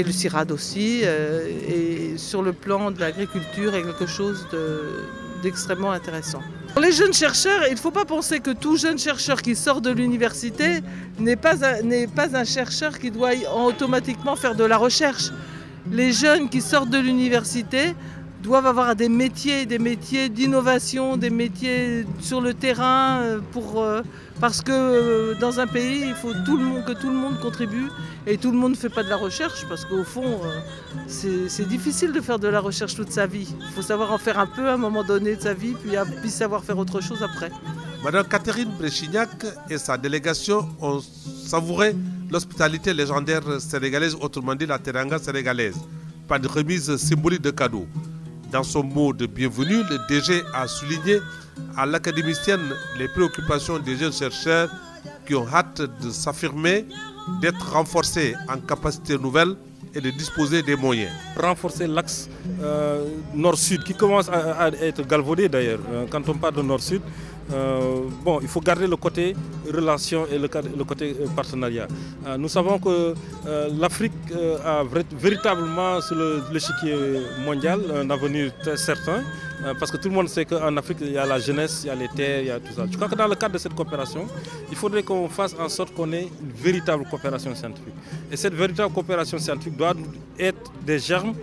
le CIRAD aussi, et sur le plan de l'agriculture est quelque chose d'extrêmement intéressant. Pour les jeunes chercheurs, il ne faut pas penser que tout jeune chercheur qui sort de l'université n'est pas un chercheur qui doit automatiquement faire de la recherche. Les jeunes qui sortent de l'université doivent avoir des métiers d'innovation, des métiers sur le terrain, parce que dans un pays, il faut que tout le monde contribue et tout le monde ne fait pas de la recherche parce qu'au fond, c'est difficile de faire de la recherche toute sa vie. Il faut savoir en faire un peu à un moment donné de sa vie, puis savoir faire autre chose après. Madame Catherine Bréchignac et sa délégation ont savouré l'hospitalité légendaire sénégalaise, autrement dit la teranga sénégalaise, par une remise symbolique de cadeaux. Dans son mot de bienvenue, le DG a souligné à l'académicienne les préoccupations des jeunes chercheurs qui ont hâte de s'affirmer d'être renforcée en capacité nouvelle et de disposer des moyens. Renforcer l'axe nord-sud qui commence à être galvaudé d'ailleurs. Quand on parle de nord-sud, bon, il faut garder le côté relation et le côté partenariat. Nous savons que l'Afrique a véritablement sur l'échiquier mondial un avenir très certain. Parce que tout le monde sait qu'en Afrique, il y a la jeunesse, il y a les terres, il y a tout ça. Je crois que dans le cadre de cette coopération, il faudrait qu'on fasse en sorte qu'on ait une véritable coopération scientifique. Et cette véritable coopération scientifique doit être des germes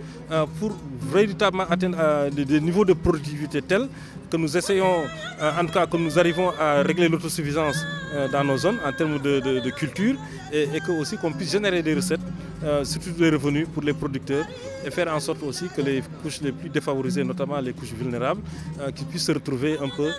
pour véritablement atteindre des niveaux de productivité tels que nous essayons, en tout cas que nous arrivons à régler l'autosuffisance dans nos zones en termes de culture et que aussi qu'on puisse générer des recettes, surtout des revenus pour les producteurs et faire en sorte aussi que les couches les plus défavorisées, notamment les couches vulnérables, qui puissent se retrouver un peu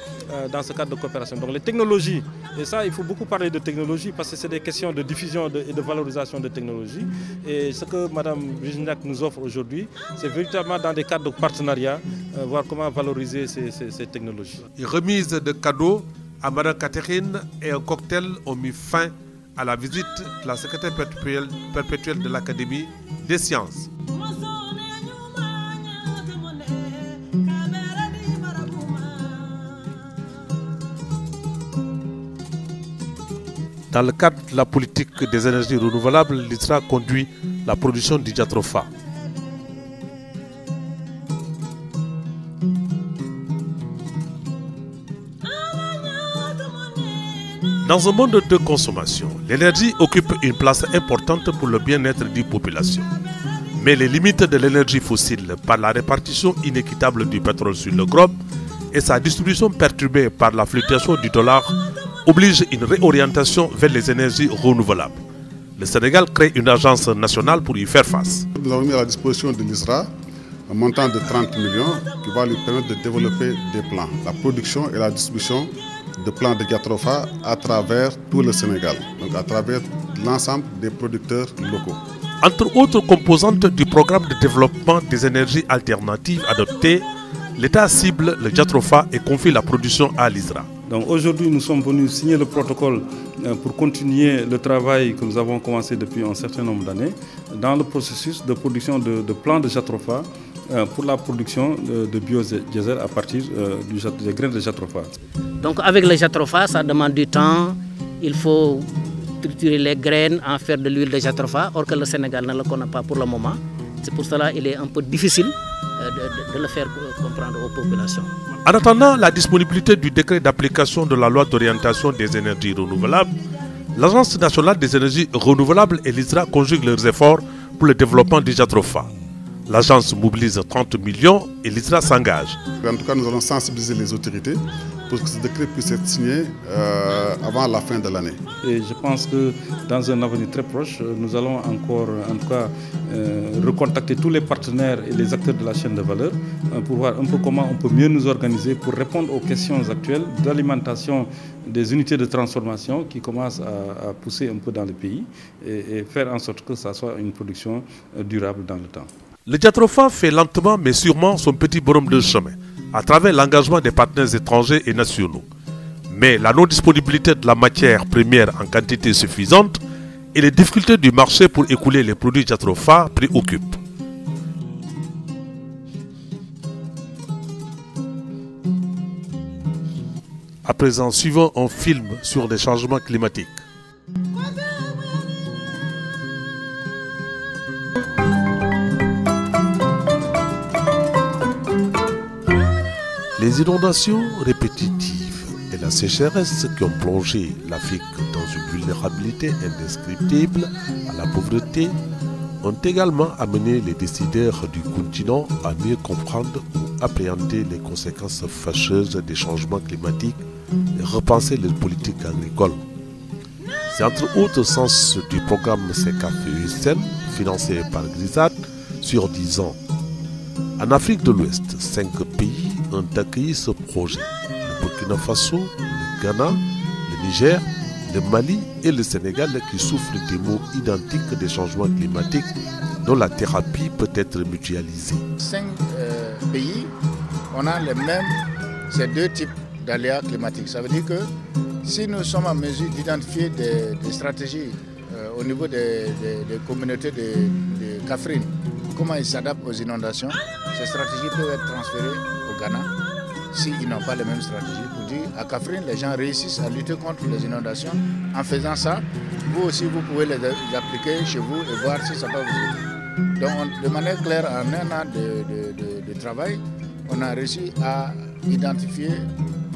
dans ce cadre de coopération. Donc les technologies, et ça il faut beaucoup parler de technologie parce que c'est des questions de diffusion et de valorisation de technologies. Et ce que Mme Brignac nous offre aujourd'hui, c'est véritablement dans des cadres de partenariat, voir comment valoriser ces technologies. Une remise de cadeaux à Mme Catherine et un cocktail ont mis fin à la visite de la secrétaire perpétuelle de l'Académie des sciences. Dans le cadre de la politique des énergies renouvelables, l'ISRA conduit la production du jatropha. Dans un monde de consommation, l'énergie occupe une place importante pour le bien-être des populations. Mais les limites de l'énergie fossile par la répartition inéquitable du pétrole sur le globe et sa distribution perturbée par la fluctuation du dollar obligent une réorientation vers les énergies renouvelables. Le Sénégal crée une agence nationale pour y faire face. Nous avons mis à la disposition de l'ISRA un montant de 30 millions qui va lui permettre de développer des plans, la production et la distribution de plants de jatropha à travers tout le Sénégal, donc à travers l'ensemble des producteurs locaux. Entre autres composantes du programme de développement des énergies alternatives adoptées, l'État cible le jatropha et confie la production à l'ISRA. Donc aujourd'hui, nous sommes venus signer le protocole pour continuer le travail que nous avons commencé depuis un certain nombre d'années dans le processus de production de plants de jatropha pour la production de biodiesel à partir des graines de jatropha. Donc avec le jatropha, ça demande du temps. Il faut triturer les graines, en faire de l'huile de jatropha, or que le Sénégal ne le connaît pas pour le moment. C'est pour cela qu'il est un peu difficile de le faire comprendre aux populations. En attendant la disponibilité du décret d'application de la loi d'orientation des énergies renouvelables, l'Agence nationale des énergies renouvelables et l'ISRA conjuguent leurs efforts pour le développement du jatropha. L'agence mobilise 30 millions et l'ISRA s'engage. En tout cas, nous allons sensibiliser les autorités pour que ce décret puisse être signé avant la fin de l'année. Et je pense que dans un avenir très proche, nous allons encore en tout cas recontacter tous les partenaires et les acteurs de la chaîne de valeur pour voir un peu comment on peut mieux nous organiser pour répondre aux questions actuelles d'alimentation des unités de transformation qui commencent à pousser un peu dans le pays et faire en sorte que ça soit une production durable dans le temps. Le jatropha fait lentement mais sûrement son petit bonhomme de chemin à travers l'engagement des partenaires étrangers et nationaux. Mais la non-disponibilité de la matière première en quantité suffisante et les difficultés du marché pour écouler les produits jatropha préoccupent. À présent, suivons un film sur les changements climatiques. Les inondations répétitives et la sécheresse qui ont plongé l'Afrique dans une vulnérabilité indescriptible à la pauvreté ont également amené les décideurs du continent à mieux comprendre ou appréhender les conséquences fâcheuses des changements climatiques et repenser les politiques agricoles. C'est entre autres sens du programme CECAF-USN financé par GRISAD sur 10 ans. En Afrique de l'Ouest, 5 pays ont accueilli ce projet. Le Burkina Faso, le Ghana, le Niger, le Mali et le Sénégal qui souffrent des maux identiques des changements climatiques dont la thérapie peut être mutualisée. 5 pays, on a ces deux types d'aléas climatiques. Ça veut dire que si nous sommes en mesure d'identifier des stratégies au niveau des communautés de Kaffrine, comment ils s'adaptent aux inondations. Ces stratégies peuvent être transférées au Ghana s'ils n'ont pas les mêmes stratégies. Pour dire, à Kaffrine, les gens réussissent à lutter contre les inondations. En faisant ça, vous aussi, vous pouvez les appliquer chez vous et voir si ça peut vous aider. Donc, de manière claire, en un an de travail, on a réussi à identifier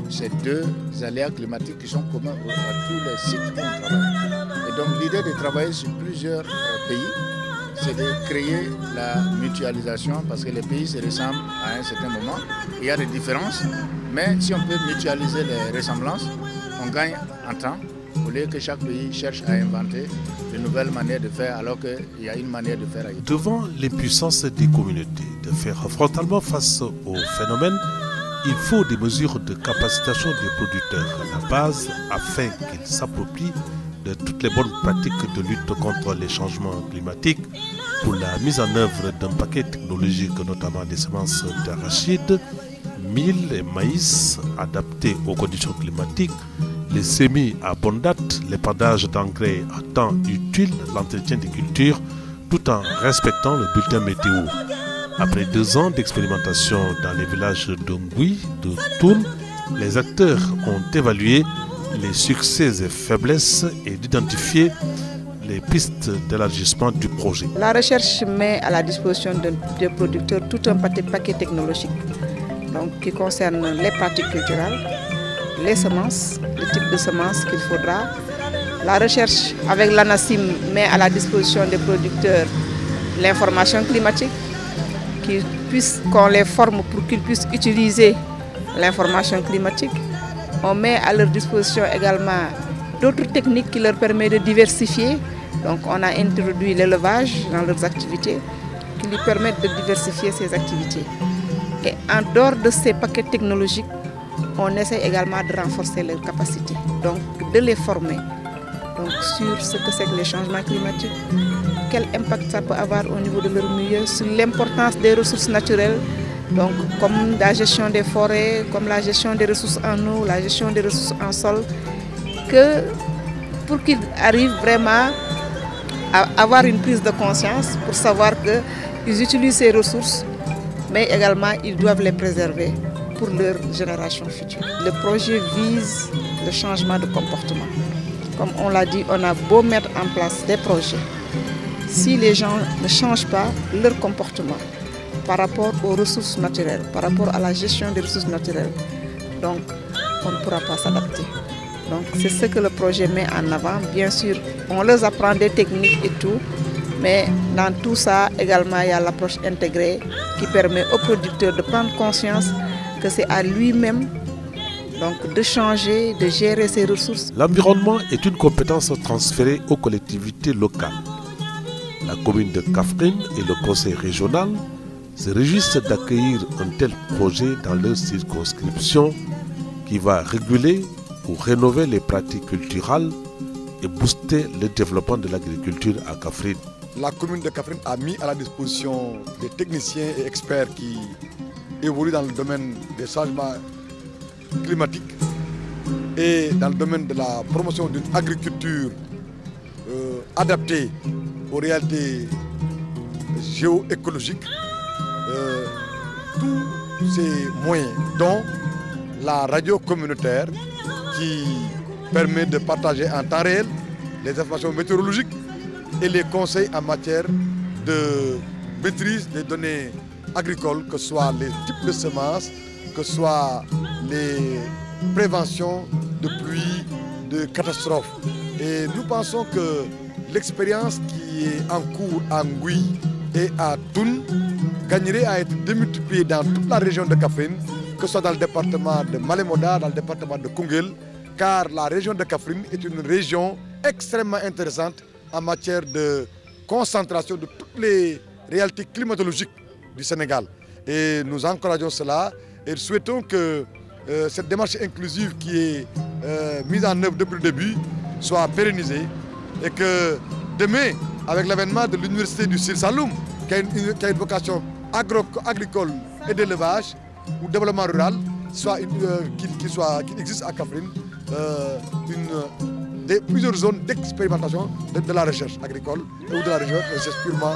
ces deux aléas climatiques qui sont communs à tous les sites où on travaille. Et donc, l'idée de travailler sur plusieurs pays, c'est de créer la mutualisation parce que les pays se ressemblent à un certain moment. Il y a des différences, mais si on peut mutualiser les ressemblances, on gagne en temps au lieu que chaque pays cherche à inventer de nouvelles manières de faire alors qu'il y a une manière de faire ailleurs. Devant l'impuissance des communautés de faire frontalement face au phénomène, il faut des mesures de capacitation des producteurs à la base afin qu'ils s'approprient de toutes les bonnes pratiques de lutte contre les changements climatiques pour la mise en œuvre d'un paquet technologique, notamment des semences d'arachide, mil et maïs adaptés aux conditions climatiques, les semis à bonne date, l'épandage d'engrais à temps utile, l'entretien des cultures, tout en respectant le bulletin météo. Après 2 ans d'expérimentation dans les villages d'Ongui, de Toun, les acteurs ont évalué les succès et faiblesses et d'identifier les pistes d'élargissement du projet. La recherche met à la disposition des producteurs tout un paquet technologique donc, qui concerne les pratiques culturelles, les semences, le type de semences qu'il faudra. La recherche avec l'ANACIM met à la disposition des producteurs l'information climatique, qu'on les forme pour qu'ils puissent utiliser l'information climatique. On met à leur disposition également d'autres techniques qui leur permettent de diversifier. Donc on a introduit l'élevage dans leurs activités qui lui permettent de diversifier ses activités. Et en dehors de ces paquets technologiques, on essaie également de renforcer leurs capacités, donc de les former donc, sur ce que c'est que les changements climatiques, quel impact ça peut avoir au niveau de leur milieu, sur l'importance des ressources naturelles, donc comme la gestion des forêts, comme la gestion des ressources en eau, la gestion des ressources en sol, que pour qu'ils arrivent vraiment à avoir une prise de conscience pour savoir qu'ils utilisent ces ressources, mais également ils doivent les préserver pour leur génération future. Le projet vise le changement de comportement. Comme on l'a dit, on a beau mettre en place des projets. Si les gens ne changent pas leur comportement par rapport aux ressources naturelles, par rapport à la gestion des ressources naturelles, donc on ne pourra pas s'adapter. Donc c'est ce que le projet met en avant. Bien sûr, on leur apprend des techniques et tout, mais dans tout ça également il y a l'approche intégrée qui permet au producteur de prendre conscience que c'est à lui-même donc de changer, de gérer ses ressources. L'environnement est une compétence transférée aux collectivités locales. La commune de Kaffrine et le conseil régional se réjouissent d'accueillir un tel projet dans leur circonscription qui va réguler ou rénover les pratiques culturelles et booster le développement de l'agriculture à Kaffrine. La commune de Kaffrine a mis à la disposition des techniciens et experts qui évoluent dans le domaine des changements climatiques et dans le domaine de la promotion d'une agriculture adaptée aux réalités géoécologiques. Tous ces moyens, dont la radio communautaire qui permet de partager en temps réel les informations météorologiques et les conseils en matière de maîtrise des données agricoles, que ce soit les types de semences, que ce soit les préventions de pluies, de catastrophes. Et nous pensons que l'expérience qui est en cours à Ngui et à Toun gagnerait à être démultipliée dans toute la région de Kaffrine, que ce soit dans le département de Malémoda, dans le département de Koungheul, car la région de Kaffrine est une région extrêmement intéressante en matière de concentration de toutes les réalités climatologiques du Sénégal. Et nous encourageons cela et souhaitons que cette démarche inclusive qui est mise en œuvre depuis le début soit pérennisée et que demain, avec l'avènement de l'université du Sine Saloum, qui a une vocation agricole et d'élevage ou développement rural, qu'il existe à Kaffrine une plusieurs zones d'expérimentation de la recherche agricole ou de la recherche purement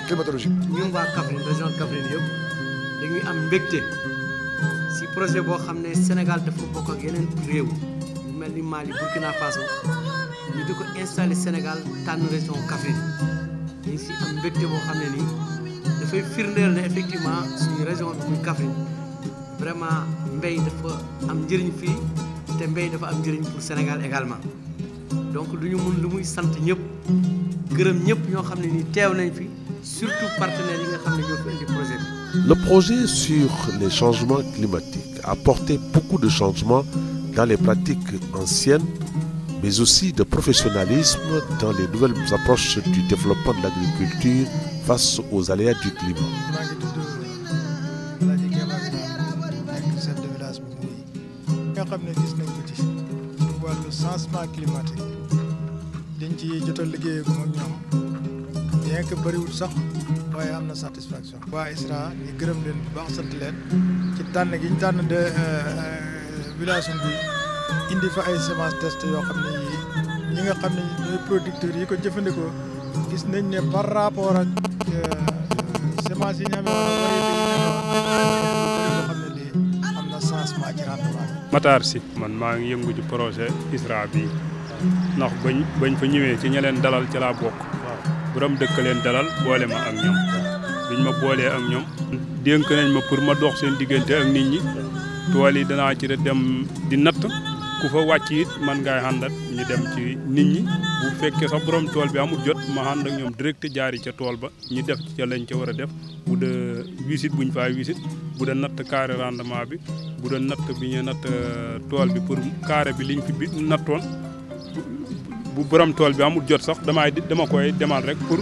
climatologique. ñun waa Kaffrine région de Kaffrine yëpp dañuy am mbégte si projet boo xam ne Sénégal dafa bokk ak yeneen réew yu mel ni Mali Burkina Faso ñu di ko installé Sénégal tànn région Kaffrine dañ si am mbégte boo xam ne nii dafay firndeel ne effectivement suñu région bi muy Kaffrine vraiment mbéy dafa am njëriñ fii te mbéy dafa am njëriñ pour Sénégal également donc lu ñu mun lu muy sant ñëpp gërëm ñëpp ñoo xam ne nii teew nañ fi surtout partenaires yi nga xam ne ñoo fi indi projet bi. Le projet sur les changements climatiques a apporté beaucoup de changements dans les pratiques anciennes, mais aussi de professionnalisme dans les nouvelles approches du développement de l'agriculture face aux aléas du climat. nga xam ne gis nañ ko ci wàllu changement climatique dañ ci jot a liggéey ak ñoom bien que bëriwul sax waaye am na satisfaction. waa ISRA ñu gërëm leen bu baax sant leen ci tànn gi ñu tànn de village bi indi fa ay semences test yoo xam ne yii ñi nga xam ne ñooy producteurs yi ko jëfandikoo gis nañ ne par rapport ak semences yi ñu amee Matar si man maa ngi yëngu ci projet ISRA bi ndax bañ fa ñëwee ci ña leen dalal ci laa bokk borom dëkk leen dalal boole ma ak ñoom biñ ma boolee ak ñoom dénk nañ ma pour ma dox seen diggante ak nit ñi tool yi danaa ci dem di natt ku fa wàcc it man ngay àndat ñu dem ci nit ñi bu fekkee sax borom tool bi amul jot ma ànd ak ñoom direct jaari ca tool ba ñu def ca lañ ca war a def bu dee visite buñ fay visite bu dee natt carré rendement bi bu dee natt bi ñu natt tool bi pour carré bi liñ fi nattoon bu borom tool bi amul jot sax dama koy demal rek pour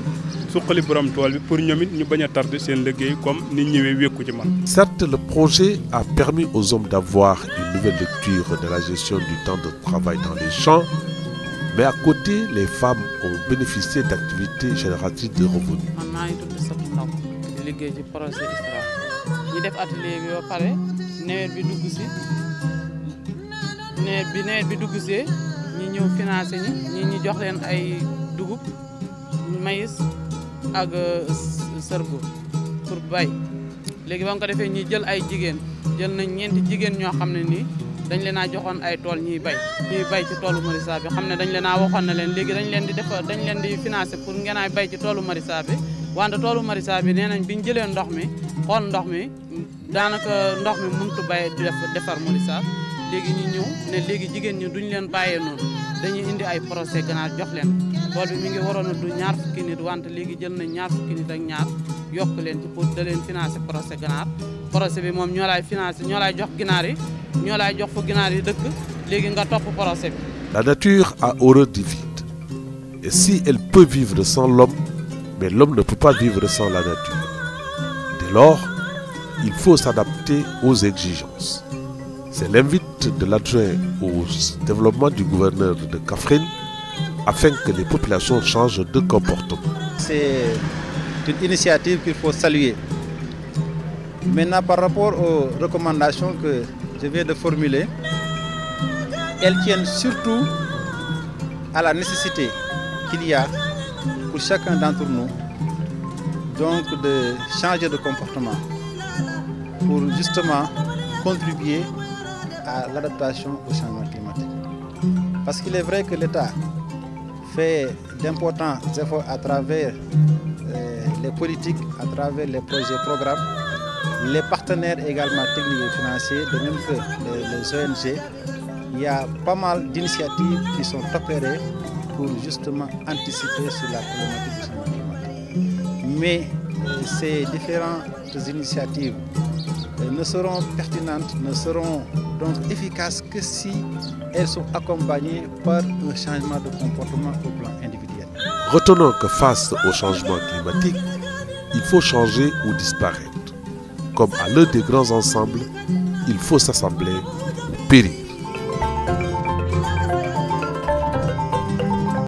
suqali borom tool bi pour ñoom it ñu bañ a tardé seen liggéey comme ni ñëwee wékku ci man. Certes, le projet a permis aux hommes d'avoir une nouvelle lecture de la gestion du temps de travail dans les champs, mais à côté, les femmes ont bénéficié d'activités génératrices de revenus. man maa ngi tudd Satou Ndaw di liggéey ci projet ISRA ñu def atelier bi ba pare nawet bi dugg si nawet bi dugg see ñi ñëw financé ñi jox leen ay dugub maïs ak sorgho pour bay léegi ba nga ko defee ñi jël ay jigéen jël nañ ñeenti jigéen ñoo xam ne nii dañ leen a joxoon ay tool ñuy bay ci toolu marissa bi xam ne dañ leen a waxoon na leen léegi dañ leen di financé pour ngeen ay bay ci toolu marissa bi wante toolu marissa bi nee nañ bi ñu jëlee ndox mi xool ndox mi daanaka ndox mi mënut a bay defar marissa léegi ñu ñëw ne léegi jigéen ñi duñ leen bàyyee noonu dañuy indi ay procès ganaar jox leen tool bi mi ngi waroon a du ñaar fukki nit wante léegi jël nañ ñaar fukki nit ak ñaar yokk leen ci pour da leen financé procès ganaar procès bi moom ñoo lay financé ñoo lay jox ginaar yi ñoo lay jox fu ginaar yi dëkk léegi nga topp procès bi. La nature a horreur du vide. Et si elle peut vivre sans l'homme, mais l'homme ne peut pas vivre sans la nature. Dès lors, il faut s'adapter aux exigences. C'est l'invite de l'adjoint au développement du gouverneur de Kaffrine afin que les populations changent de comportement. C'est une initiative qu'il faut saluer. Maintenant, par rapport aux recommandations que je viens de formuler, elles tiennent surtout à la nécessité qu'il y a pour chacun d'entre nous donc de changer de comportement pour justement contribuer à l'adaptation au changement climatique. Parce qu'il est vrai que l'État fait d'importants efforts à travers les politiques, à travers les projets, programmes, les partenaires également techniques et financiers, de même que les ONG. Il y a pas mal d'initiatives qui sont opérées pour justement anticiper sur la problématique du changement climatique. Mais ces différentes initiatives ne seront pertinentes, ne seront donc efficaces que si elles sont accompagnées par un changement de comportement au plan individuel. Retenons que face au changement climatique, il faut changer ou disparaître. Comme à l'heure des grands ensembles, il faut s'assembler ou périr.